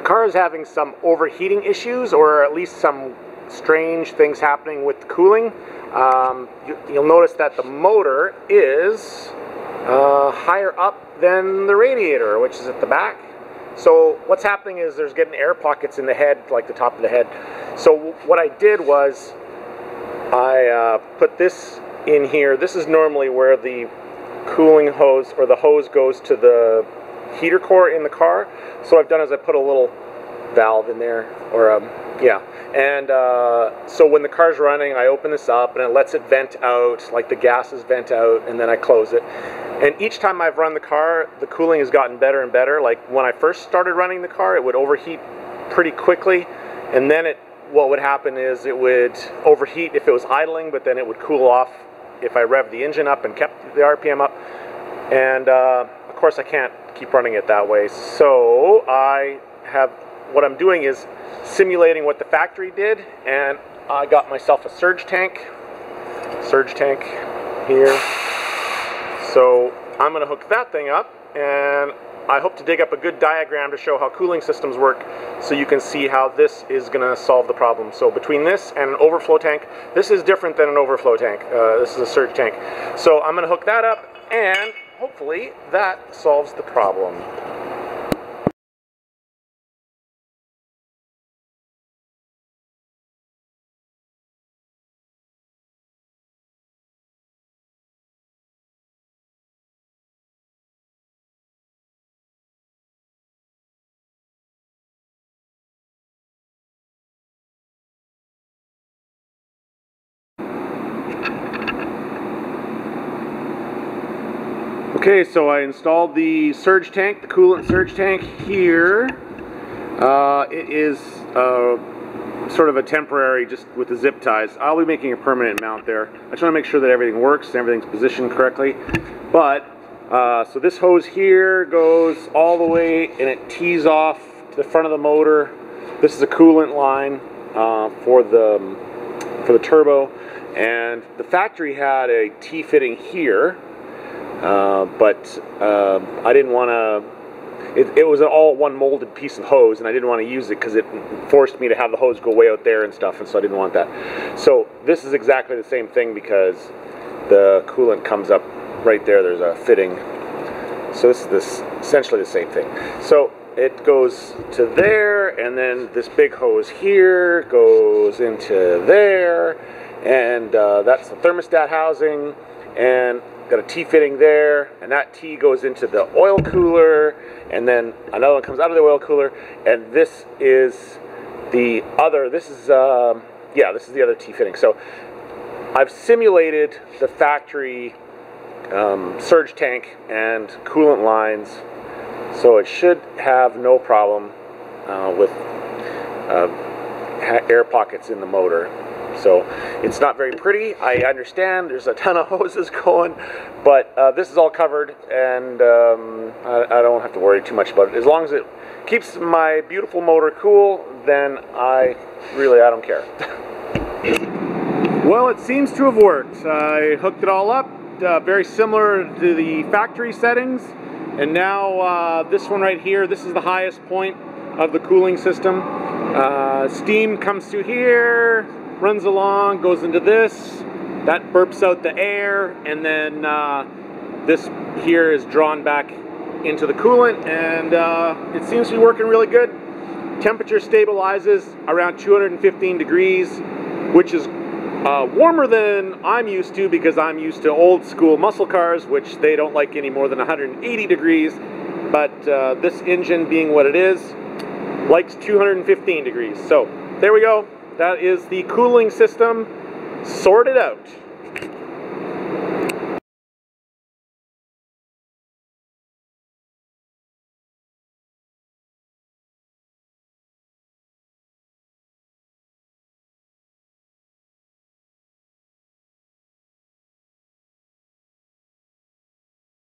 car is having some overheating issues, or at least some strange things happening with the cooling. You'll notice that the motor is higher up than the radiator, which is at the back. So what's happening is there's getting air pockets in the head, like the top of the head. So what I did was I put this in here. This is normally where the cooling hose, or the hose, goes to the heater core in the car. So what I've done is I put a little valve in there, or and so when the car's running, I open this up and it lets it vent out, like the gases vent out, and then I close it. And each time I've run the car, the cooling has gotten better and better. Like when I first started running the car, it would overheat pretty quickly, and then what would happen is it would overheat if it was idling, but then it would cool off if I revved the engine up and kept the RPM up. And of course I can't keep running it that way, so what I'm doing is simulating what the factory did, and I got myself a surge tank here. So I'm going to hook that thing up, and I hope to dig up a good diagram to show how cooling systems work, so you can see how this is going to solve the problem. So between this and an overflow tank, this is different than an overflow tank. This is a surge tank. So I'm going to hook that up, and hopefully that solves the problem. Okay, so I installed the surge tank, the coolant surge tank here. It is sort of a temporary, just with the zip ties. I'll be making a permanent mount there. I just want to make sure that everything works and everything's positioned correctly. But, so this hose here goes all the way and it tees off to the front of the motor. This is a coolant line for the turbo. And the factory had a T-fitting here. But I didn't want to, it was an all one molded piece of hose, and I didn't want to use it because it forced me to have the hose go way out there and stuff, and so I didn't want that. So this is exactly the same thing, because the coolant comes up right there, there's a fitting. So this is essentially the same thing. So it goes to there, and then this big hose here goes into there, and that's the thermostat housing, and got a T-fitting there, and that T goes into the oil cooler, and then another one comes out of the oil cooler, and this is the other, this is the other T-fitting. So I've simulated the factory surge tank and coolant lines, so it should have no problem with air pockets in the motor. So it's not very pretty, I understand, there's a ton of hoses going, but this is all covered, and I don't have to worry too much about it. As long as it keeps my beautiful motor cool, then I don't care. Well, it seems to have worked. I hooked it all up, very similar to the factory settings, and now this one right here, this is the highest point of the cooling system. Steam comes through here, runs along, goes into this, that burps out the air, and then this here is drawn back into the coolant, and it seems to be working really good. Temperature stabilizes around 215 degrees, which is warmer than I'm used to, because I'm used to old school muscle cars, which they don't like any more than 180 degrees, but this engine, being what it is, likes 215 degrees. So there we go. That is the cooling system sorted out.